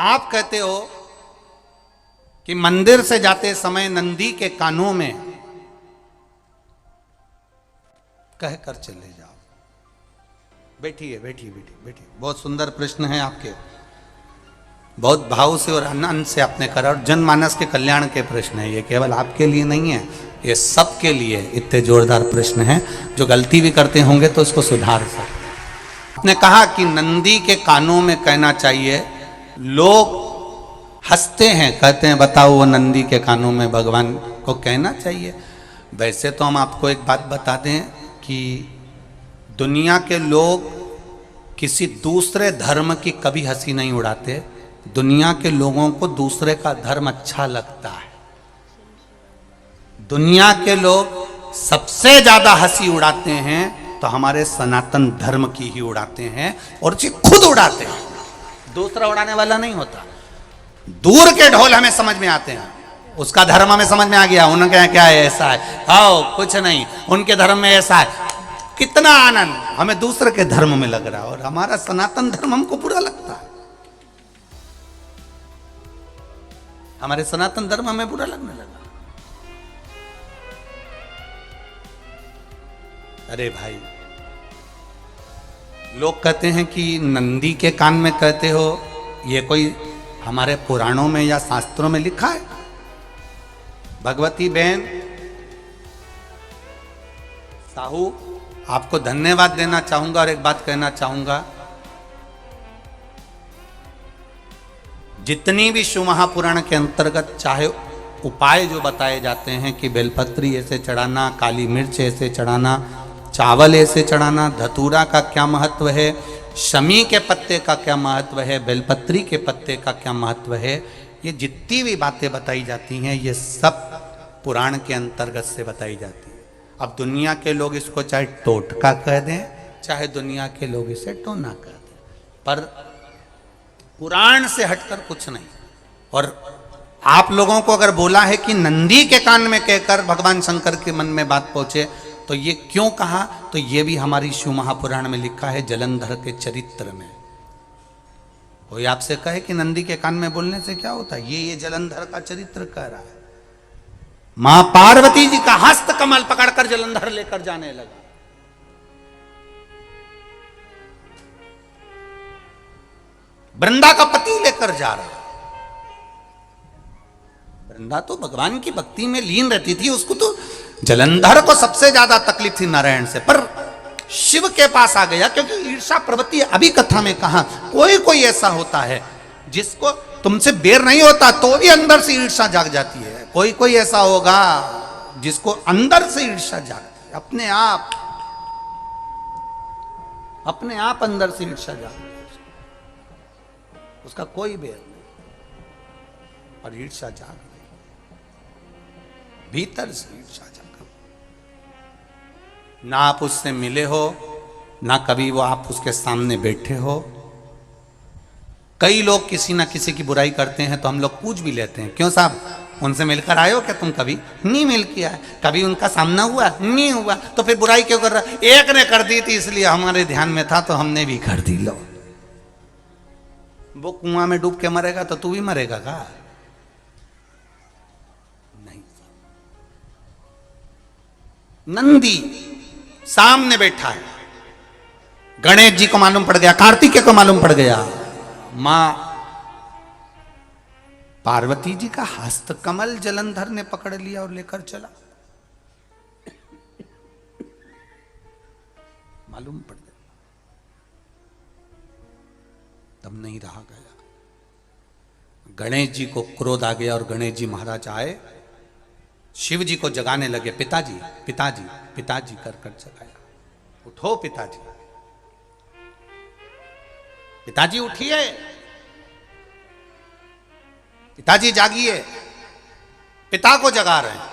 आप कहते हो कि मंदिर से जाते समय नंदी के कानों में कहकर चले जाओ। बैठिए बैठिए बैठिए बैठिए। बहुत सुंदर प्रश्न है आपके, बहुत भाव से और आनंद से आपने करा, और जनमानस के कल्याण के प्रश्न है ये, केवल आपके लिए नहीं है, ये सबके लिए इतने जोरदार प्रश्न हैं। जो गलती भी करते होंगे तो उसको सुधार सकते। आपने कहा कि नंदी के कानों में कहना चाहिए। लोग हंसते हैं, कहते हैं बताओ वो नंदी के कानों में भगवान को कहना चाहिए। वैसे तो हम आपको एक बात बता दें कि दुनिया के लोग किसी दूसरे धर्म की कभी हंसी नहीं उड़ाते। दुनिया के लोगों को दूसरे का धर्म अच्छा लगता है। दुनिया के लोग सबसे ज्यादा हंसी उड़ाते हैं तो हमारे सनातन धर्म की ही उड़ाते हैं, और जी खुद उड़ाते हैं, दूसरा उड़ाने वाला नहीं होता। दूर के ढोल हमें समझ में आते हैं, उसका धर्म हमें समझ में आ गया, उनके यहाँ क्या है, ऐसा है, आओ कुछ नहीं, उनके धर्म में ऐसा है। कितना आनंद हमें दूसरे के धर्म में लग रहा है, और हमारा सनातन धर्म हमको बुरा लगता है। हमारे सनातन धर्म हमें बुरा लगने लगा। अरे भाई, लोग कहते हैं कि नंदी के कान में कहते हो, ये कोई हमारे पुराणों में या शास्त्रों में लिखा है? भगवती बहन साहू, आपको धन्यवाद देना चाहूंगा और एक बात कहना चाहूंगा। जितनी भी शिव महापुराण के अंतर्गत चाहे उपाय जो बताए जाते हैं कि बेलपत्री ऐसे चढ़ाना, काली मिर्च ऐसे चढ़ाना, चावल ऐसे चढ़ाना, धतूरा का क्या महत्व है, शमी के पत्ते का क्या महत्व है, बेलपत्री के पत्ते का क्या महत्व है, ये जितनी भी बातें बताई जाती हैं ये सब पुराण के अंतर्गत से बताई जाती है। अब दुनिया के लोग इसको चाहे टोटका कह दें, चाहे दुनिया के लोग इसे टोना कह दें, पर पुराण से हटकर कुछ नहीं। और आप लोगों को अगर बोला है कि नंदी के कान में कहकर भगवान शंकर के मन में बात पहुंचे, तो ये क्यों कहा, तो ये भी हमारी शिव महापुराण में लिखा है, जलंधर के चरित्र में। कोई आपसे कहे कि नंदी के कान में बोलने से क्या होता है, ये जलंधर का चरित्र कह रहा है। मां पार्वती जी का हस्त कमल पकड़कर जलंधर लेकर जाने लगा। वृंदा का पति लेकर जा रहा। वृंदा तो भगवान की भक्ति में लीन रहती थी, उसको तो जलंधर को सबसे ज्यादा तकलीफ थी नारायण से, पर शिव के पास आ गया, क्योंकि ईर्षा प्रवृत्ति अभी कथा में कहा, कोई कोई ऐसा होता है जिसको तुमसे बेर नहीं होता तो भी अंदर से ईर्षा जाग जाती है। कोई कोई ऐसा होगा जिसको अंदर से ईर्षा जागती है, अपने आप अंदर से ईर्षा जागती है, उसका कोई बेर नहीं, और ईर्षा जाग गई, भीतर से ईर्षा जाग। ना आप उससे मिले हो, ना कभी वो आप उसके सामने बैठे हो। कई लोग किसी ना किसी की बुराई करते हैं तो हम लोग पूछ भी लेते हैं, क्यों साहब उनसे मिलकर आए हो क्या तुम? कभी नहीं मिल किया है, कभी उनका सामना हुआ नहीं हुआ, तो फिर बुराई क्यों कर रहा? एक ने कर दी थी इसलिए हमारे ध्यान में था तो हमने भी कर दी। लो, वो कुआं में डूब के मरेगा तो तू भी मरेगा का? नहीं। नंदी सामने बैठा है, गणेश जी को मालूम पड़ गया, कार्तिकेय को मालूम पड़ गया, मां पार्वती जी का हस्त कमल जलंधर ने पकड़ लिया और लेकर चला। मालूम पड़ गया, तब नहीं रहा गया। गणेश जी को क्रोध आ गया और गणेश जी महाराज आए, शिव जी को जगाने लगे। पिताजी पिताजी पिताजी कर कर जगाया, उठो पिताजी, पिताजी उठिए, पिताजी जागिए, पिता को जगा रहे हैं।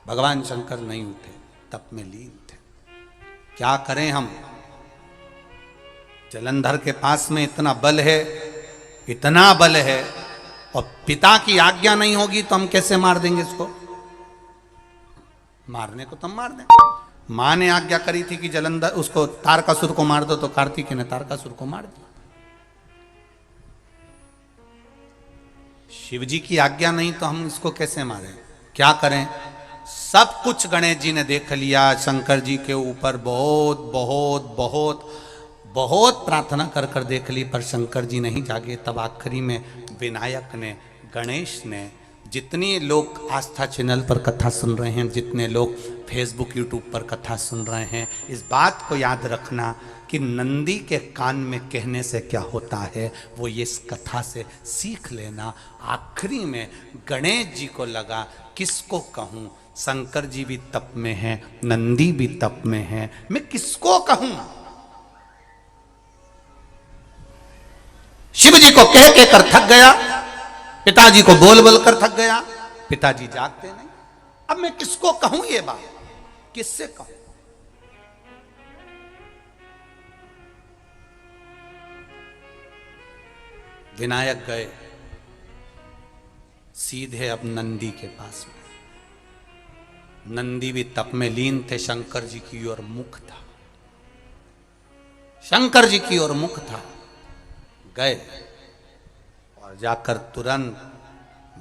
भगवान शंकर नहीं उठे, तप में लीन थे। क्या करें हम? जलंधर के पास में इतना बल है, इतना बल है, और पिता की आज्ञा नहीं होगी तो हम कैसे मार देंगे इसको? मारने को तो हम मार दें। मां ने आज्ञा करी थी कि जलंधर उसको तारकासुर को मार दो, तो कार्तिकेय ने तारकासुर को मार दिया। शिव जी की आज्ञा नहीं तो हम इसको कैसे मारें? क्या करें? सब कुछ गणेश जी ने देख लिया, शंकर जी के ऊपर बहुत बहुत बहुत बहुत प्रार्थना कर कर देख ली, पर शंकर जी नहीं जागे। तब आखिरी में विनायक ने, गणेश ने, जितने लोग आस्था चैनल पर कथा सुन रहे हैं, जितने लोग फेसबुक यूट्यूब पर कथा सुन रहे हैं, इस बात को याद रखना कि नंदी के कान में कहने से क्या होता है वो ये इस कथा से सीख लेना। आखिरी में गणेश जी को लगा किसको कहूँ, शंकर जी भी तप में हैं, नंदी भी तप में हैं, मैं किसको कहूँ? शिव जी को कह के कर थक गया, पिताजी को बोल बोल कर थक गया, पिताजी जागते नहीं। अब मैं किसको कहूं ये बात, किससे कहूं? विनायक गए सीधे अब नंदी के पास में। नंदी भी तप में लीन थे, शंकर जी की ओर मुख था, शंकर जी की ओर मुख था। गए और जाकर तुरंत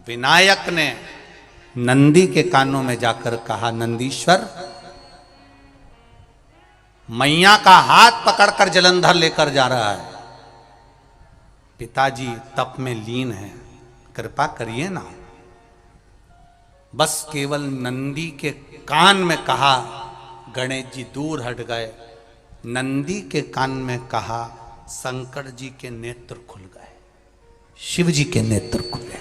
विनायक ने नंदी के कानों में जाकर कहा, नंदीश्वर, मैया का हाथ पकड़कर जलंधर लेकर जा रहा है, पिताजी तप में लीन है, कृपा करिए ना। बस केवल नंदी के कान में कहा, गणेश जी दूर हट गए। नंदी के कान में कहा, शंकर जी के नेत्र खुल गए, शिव जी के नेत्र खुले।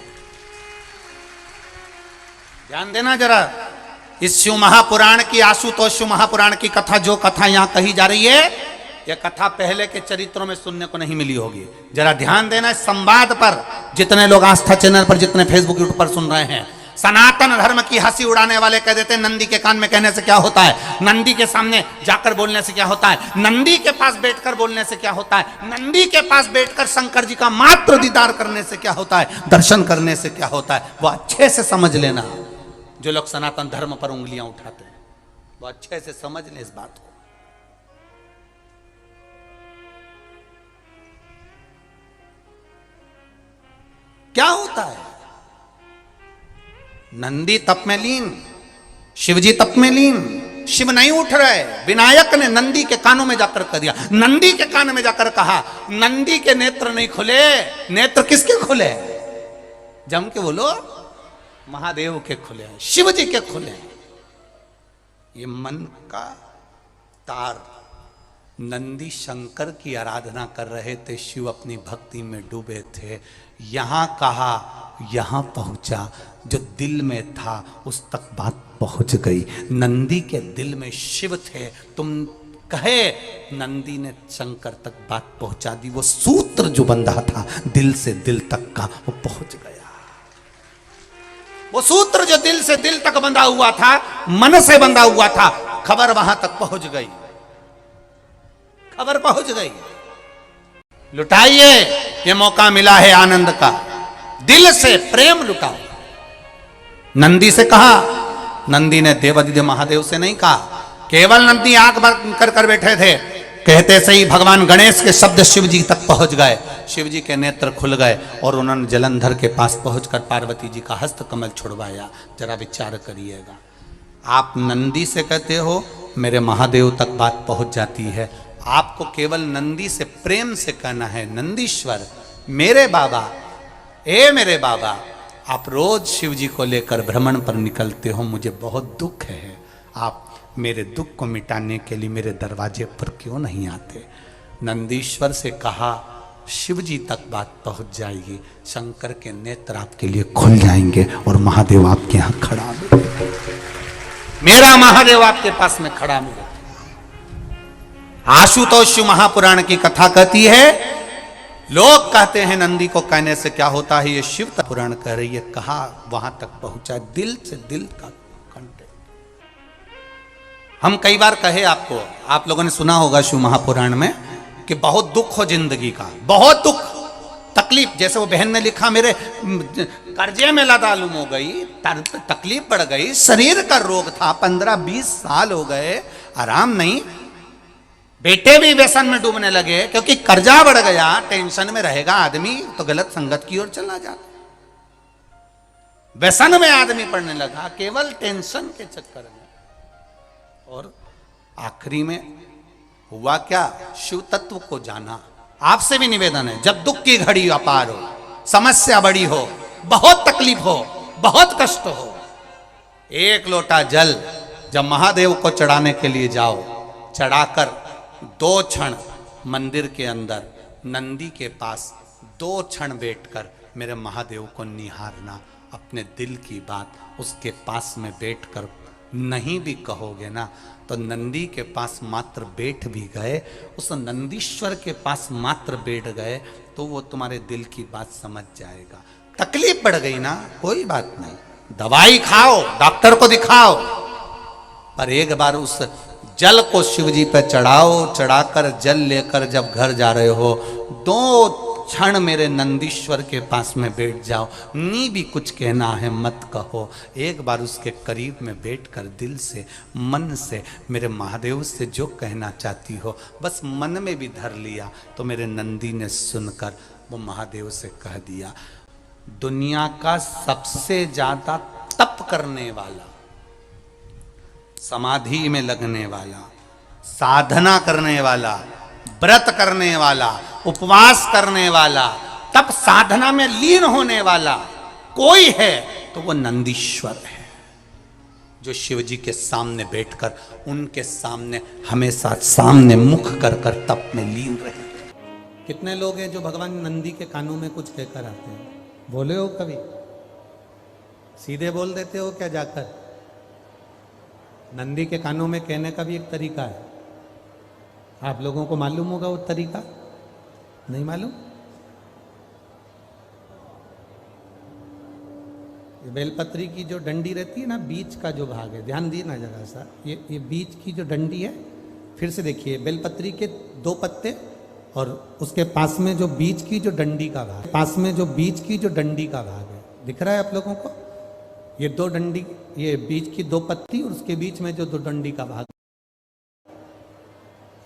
ध्यान देना जरा, इस शिव महापुराण की, आशुतोष शिव महापुराण की कथा, जो कथा यहां कही जा रही है, यह कथा पहले के चरित्रों में सुनने को नहीं मिली होगी। जरा ध्यान देना इस संवाद पर, जितने लोग आस्था चैनल पर, जितने फेसबुक यूट्यूब पर सुन रहे हैं। सनातन धर्म की हंसी उड़ाने वाले कह देते हैं नंदी के कान में कहने से क्या होता है, नंदी के सामने जाकर बोलने से क्या होता है, नंदी के पास बैठकर बोलने से क्या होता है, नंदी के पास बैठकर शंकर जी का मात्र दीदार करने से क्या होता है, दर्शन करने से क्या होता है। वो अच्छे से समझ लेना, जो लोग सनातन धर्म पर उंगलियां उठाते हैं वो अच्छे से समझ ले इस बात को। क्या होता है, नंदी तप में लीन, शिवजी तप में लीन, शिव नहीं उठ रहे। विनायक ने नंदी के कानों में जाकर कह दिया, नंदी के कान में जाकर कहा, नंदी के नेत्र नहीं खुले। नेत्र किसके खुले? जम के बोलो, महादेव के खुले हैं, शिव जी के खुले हैं। ये मन का तार, नंदी शंकर की आराधना कर रहे थे, शिव अपनी भक्ति में डूबे थे। यहां कहा, यहां पहुंचा, जो दिल में था उस तक बात पहुंच गई। नंदी के दिल में शिव थे, तुम कहे, नंदी ने शंकर तक बात पहुंचा दी। वो सूत्र जो बंधा था दिल से दिल तक का, वो पहुंच गया। वो सूत्र जो दिल से दिल तक बंधा हुआ था, मन से बंधा हुआ था, खबर वहां तक पहुंच गई, खबर पहुंच गई। लुटाइए, ये मौका मिला है आनंद का, दिल से प्रेम लुटाओ। नंदी से कहा, नंदी ने देवादिदेव महादेव से नहीं कहा, केवल नंदी आंख बंद कर कर बैठे थे। कहते से ही भगवान गणेश के शब्द शिव जी तक पहुंच गए, शिव जी के नेत्र खुल गए और उन्होंने जलंधर के पास पहुंचकर पार्वती जी का हस्त कमल छुड़वाया। जरा विचार करिएगा, आप नंदी से कहते हो मेरे महादेव तक बात पहुंच जाती है, आपको केवल नंदी से प्रेम से कहना है, नंदीश्वर मेरे बाबा, ए मेरे बाबा, आप रोज शिव जी को लेकर भ्रमण पर निकलते हो, मुझे बहुत दुख है, आप मेरे दुख को मिटाने के लिए मेरे दरवाजे पर क्यों नहीं आते? नंदीश्वर से कहा, शिव जी तक बात पहुंच जाएगी, शंकर के नेत्र आपके लिए खुल जाएंगे और महादेव आपके यहां खड़ा मिलेगा, मेरा महादेव आपके पास में खड़ा मिलेगा। आशुतोष शिव महापुराण की कथा कहती है, लोग कहते हैं नंदी को कहने से क्या होता है, ये शिव पुराण कह रही है, कहा वहां तक पहुंचा, दिल से दिल का कंटेंट। हम कई बार कहे आपको, आप लोगों ने सुना होगा शिव महापुराण में कि बहुत दुख हो जिंदगी का, बहुत दुख तकलीफ, जैसे वो बहन ने लिखा, मेरे कर्जे में लदालुम हो गई, तकलीफ बढ़ गई, शरीर का रोग था, 15-20 साल हो गए, आराम नहीं, बेटे भी व्यसन में डूबने लगे क्योंकि कर्जा बढ़ गया, टेंशन में रहेगा आदमी तो गलत संगत की ओर चला जाता। व्यसन में आदमी पड़ने लगा, केवल टेंशन के चक्कर में। और आखिरी में हुआ क्या? शिव तत्व को जाना। आपसे भी निवेदन है, जब दुख की घड़ी अपार हो, समस्या बड़ी हो, बहुत तकलीफ हो, बहुत कष्ट हो, एक लोटा जल जब महादेव को चढ़ाने के लिए जाओ, चढ़ाकर 2 क्षण मंदिर के अंदर नंदी के पास 2 क्षण बैठकर मेरे महादेव को निहारना। अपने दिल की बात उसके पास में बैठकर नहीं भी कहोगे ना, तो नंदी के पास मात्र बैठ भी गए, उस नंदीश्वर के पास मात्र बैठ गए, तो वो तुम्हारे दिल की बात समझ जाएगा। तकलीफ बढ़ गई ना, कोई बात नहीं, दवाई खाओ, डॉक्टर को दिखाओ, पर एक बार उस जल को शिव जी पे चढ़ाओ। चढ़ाकर जल लेकर जब घर जा रहे हो, 2 क्षण मेरे नंदीश्वर के पास में बैठ जाओ। नी भी कुछ कहना है मत कहो, एक बार उसके करीब में बैठकर दिल से, मन से मेरे महादेव से जो कहना चाहती हो, बस मन में भी धर लिया, तो मेरे नंदी ने सुनकर वो महादेव से कह दिया, दुनिया का सबसे ज्यादा तप करने वाला, समाधि में लगने वाला, साधना करने वाला, व्रत करने वाला, उपवास करने वाला, तप साधना में लीन होने वाला कोई है तो वो नंदीश्वर है, जो शिव जी के सामने बैठकर उनके सामने हमेशा सामने मुख कर कर तप में लीन रहे। कितने लोग हैं जो भगवान नंदी के कानों में कुछ कहकर आते हैं? बोले हो कभी? सीधे बोल देते हो क्या जाकर? नंदी के कानों में कहने का भी एक तरीका है, आप लोगों को मालूम होगा वो तरीका? नहीं मालूम? ये बेलपत्री की जो डंडी रहती है ना, बीच का जो भाग है, ध्यान दिए ना जरा सा, ये बीच की जो डंडी है, फिर से देखिए, बेलपत्री के 2 पत्ते और उसके पास में जो बीच की जो डंडी का भाग, पास में जो बीच की जो डंडी का भाग है, दिख रहा है आप लोगों को? ये 2 डंडी, ये बीच की 2 पत्ती और उसके बीच में जो 2 डंडी का भाग,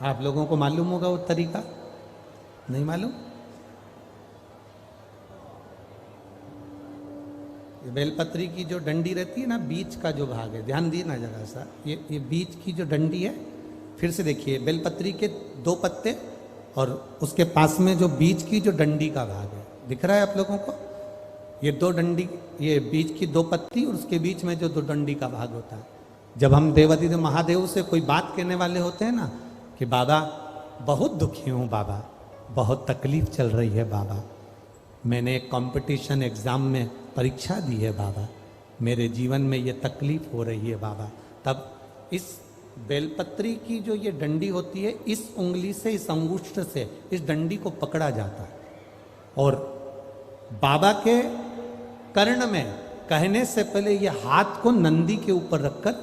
आप लोगों को मालूम होगा वो तरीका? नहीं मालूम? ये बेलपत्री की जो डंडी रहती है ना, बीच का जो भाग है, ध्यान दिए ना जरा सा, ये बीच की जो डंडी है, फिर से देखिए, बेलपत्री के 2 पत्ते और उसके पास में जो बीच की जो डंडी का भाग है, दिख रहा है आप लोगों को? ये 2 डंडी, ये बीच की 2 पत्ती और उसके बीच में जो 2 डंडी का भाग होता है। जब हम देवादिदेव महादेव से कोई बात कहने वाले होते हैं ना, कि बाबा बहुत दुखी हूँ, बाबा बहुत तकलीफ चल रही है, बाबा मैंने एक कंपटीशन एग्ज़ाम में परीक्षा दी है, बाबा मेरे जीवन में ये तकलीफ हो रही है, बाबा, तब इस बेलपत्री की जो ये डंडी होती है, इस उंगली से, इस अंगुष्ठ से इस डंडी को पकड़ा जाता है और बाबा के कर्ण में कहने से पहले ये हाथ को नंदी के ऊपर रखकर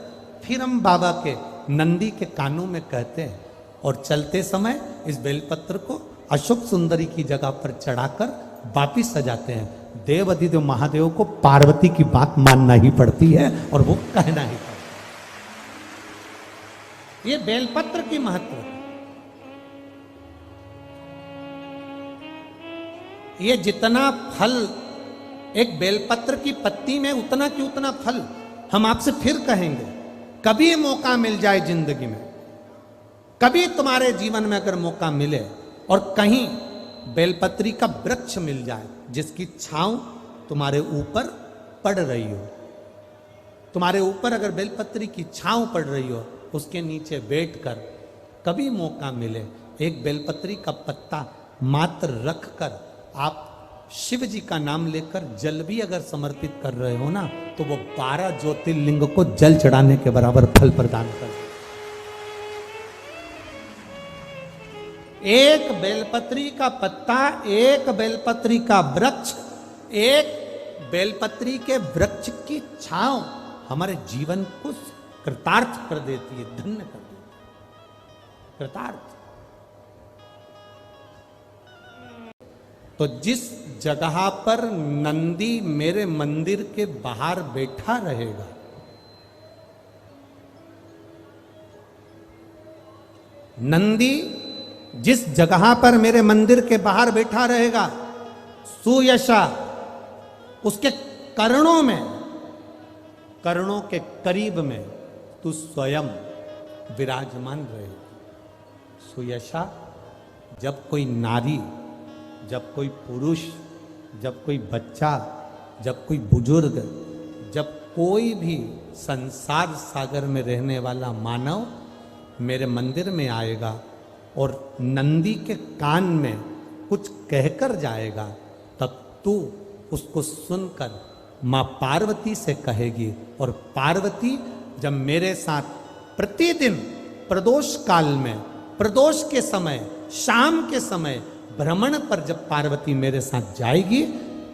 फिर हम बाबा के नंदी के कानों में कहते हैं और चलते समय इस बेलपत्र को अशोक सुंदरी की जगह पर चढ़ाकर वापिस सजाते हैं। देव अधिदेव महादेव को पार्वती की बात मानना ही पड़ती है और वो कहना ही पड़ता है। ये बेलपत्र की महत्व है। ये जितना फल एक बेलपत्र की पत्ती में, उतना की उतना फल हम आपसे फिर कहेंगे। कभी मौका मिल जाए जिंदगी में, कभी तुम्हारे जीवन में अगर मौका मिले और कहीं बेलपत्री का वृक्ष मिल जाए जिसकी छांव तुम्हारे ऊपर पड़ रही हो, तुम्हारे ऊपर अगर बेलपत्री की छांव पड़ रही हो, उसके नीचे बैठकर कभी मौका मिले, एक बेलपत्री का पत्ता मात्र रखकर आप शिव जी का नाम लेकर जल भी अगर समर्पित कर रहे हो ना, तो वो 12 ज्योतिर्लिंग को जल चढ़ाने के बराबर फल प्रदान कर। एक बेलपत्री का पत्ता, एक बेलपत्री का वृक्ष, एक बेलपत्री के वृक्ष की छांव हमारे जीवन को कृतार्थ कर देती है, धन्य कर देती है, कृतार्थ। तो जिस जगह पर नंदी मेरे मंदिर के बाहर बैठा रहेगा, नंदी जिस जगह पर मेरे मंदिर के बाहर बैठा रहेगा, सुयशा उसके कर्णों में कर्णों के करीब में तू स्वयं विराजमान रहे। सुयशा, जब कोई नारी, जब कोई पुरुष, जब कोई बच्चा, जब कोई बुजुर्ग, जब कोई भी संसार सागर में रहने वाला मानव मेरे मंदिर में आएगा और नंदी के कान में कुछ कहकर जाएगा, तब तू उसको सुनकर माँ पार्वती से कहेगी। और पार्वती जब मेरे साथ प्रतिदिन प्रदोष काल में, प्रदोष के समय, शाम के समय भ्रमण पर जब पार्वती मेरे साथ जाएगी,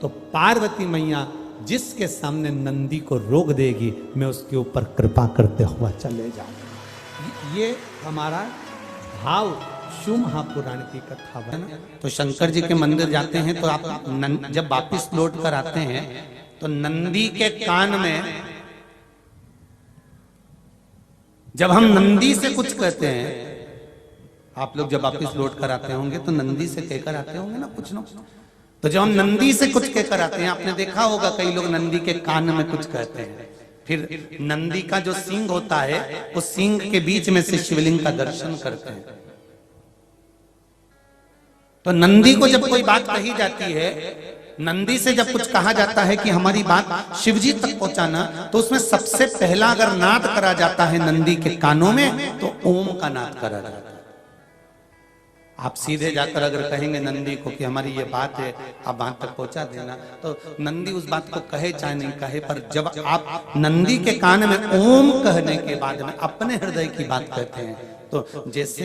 तो पार्वती मैया जिसके सामने नंदी को रोक देगी, मैं उसके ऊपर कृपा करते हुआ चले जाऊंगा। ये हमारा भाव शिव महापुराण की कथा है ना। तो शंकर जी के मंदिर जाते हैं तो आप जब वापिस लौट कर आते हैं तो नंदी के कान में, जब हम नंदी से कुछ कहते हैं, आप लोग जब वापिस लौट कर आते होंगे तो नंदी से कहकर आते होंगे ना कुछ ना। तो जब हम नंदी से कुछ कहकर आते हैं, आपने देखा होगा कई लोग नंदी के कान में कुछ कहते हैं, फिर नंदी का जो सींग होता है उस सींग के बीच में से शिवलिंग का दर्शन करते हैं। तो नंदी को जब कोई बात कही जाती है, नंदी से जब कुछ कहा जाता है कि हमारी बात शिवजी तक पहुंचाना, तो उसमें सबसे पहला अगर नाद करा जाता है नंदी के कानों में, तो ओम का नाद करा जाता है। आप सीधे जाकर अगर कहेंगे नंदी को कि हमारी ये बात है, आप बात तक पहुंचा देना, तो नंदी उस बात को कहे चाहे नहीं कहे, पर जब आप नंदी के कान में ओम कहने के बाद में अपने हृदय की बात कहते हैं, तो जैसे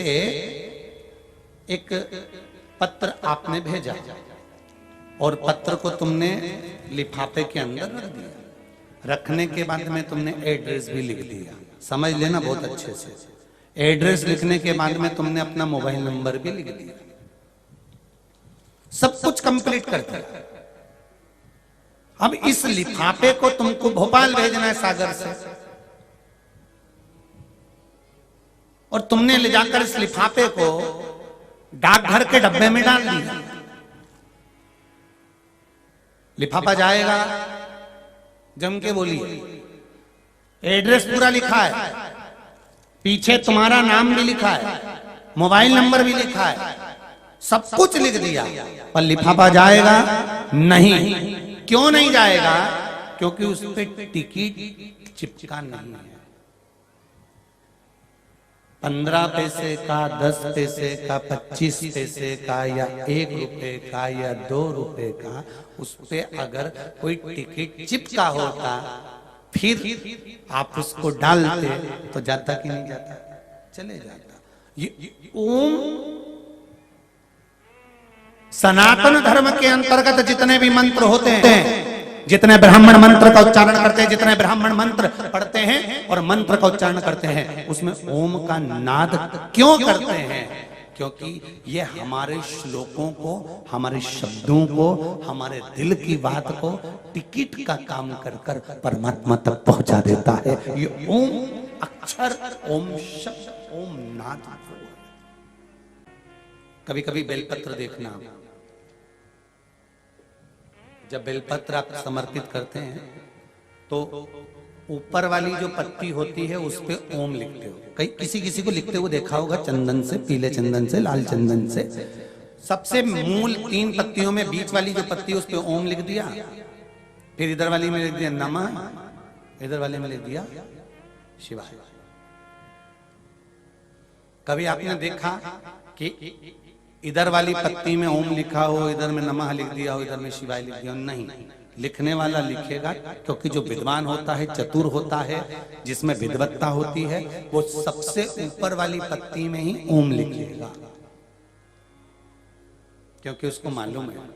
एक पत्र आपने भेजा और पत्र को तुमने लिफाफे के अंदर रख दिया, रखने के बाद में तुमने एड्रेस भी लिख दिया, समझ लेना बहुत अच्छे से। एड्रेस लिखने के बाद में तुमने अपना मोबाइल नंबर भी लिख दिया, सब कुछ कंप्लीट कर दिया। अब इस लिफाफे को तुमको भोपाल भेजना है सागर से, और तुमने ले जाकर इस लिफाफे को डाकघर के डब्बे में डाल दिया। लिफाफा जाएगा, जम के बोलिए, एड्रेस पूरा लिखा है, पीछे तुम्हारा नाम भी लिखा है, मोबाइल नंबर भी लिखा है, सब कुछ लिख दिया, पर लिफाफा जाएगा नहीं। क्यों नहीं जाएगा? क्योंकि उस पर टिकट चिपका नहीं है। 15 पैसे का, 10 पैसे का, 25 पैसे का, या 1 रुपए का, या 2 रुपए का, उस पे अगर कोई टिकट चिपका होता, फिर आप उसको डालते तो जाता कि नहीं जाता? चले जाता। ये ओम सनातन धर्म के अंतर्गत जितने भी मंत्र होते हैं, जितने ब्राह्मण मंत्र का उच्चारण करते हैं, जितने ब्राह्मण मंत्र पढ़ते हैं और मंत्र का उच्चारण करते हैं, उसमें ओम का नाद क्यों करते हैं? क्योंकि ये हमारे श्लोकों को, हमारे शब्दों को, हमारे दिल की बात को टिकट का काम कर कर परमात्मा तक पहुंचा देता है। ये ओम अक्षर, ओम शब्द, ओम नाद। कभी कभी बेलपत्र देखना, जब बेलपत्र आप समर्पित करते हैं तो ऊपर वाली जो पत्ती होती है उस पे ओम लिखते हो। कई किसी किसी को लिखते हुए देखा होगा, चंदन से, पीले चंदन से, लाल चंदन से। सबसे मूल 3 पत्तियों में बीच वाली जो पत्ती उस पे ओम लिख दिया, फिर इधर वाली में लिख दिया नमः, इधर वाले में लिख दिया शिवाय। कभी आपने देखा कि इधर वाली पत्ती में ओम लिखा हो, इधर में नमः लिख दिया हो, इधर में शिवाय लिख दिया हो? नहीं, लिखने वाला लिखेगा, क्योंकि जो विद्वान होता है, चतुर होता है, जिसमें विद्वत्ता होती है, वो सबसे ऊपर वाली पत्ती में ही ओम लिखेगा, क्योंकि उसको मालूम है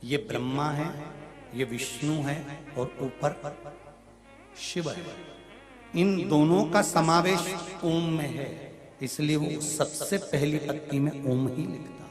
ये ब्रह्मा है, ये विष्णु है और ऊपर शिव है। इन दोनों का समावेश ओम में है, इसलिए वो सबसे पहली पत्ती में ओम ही लिखता है।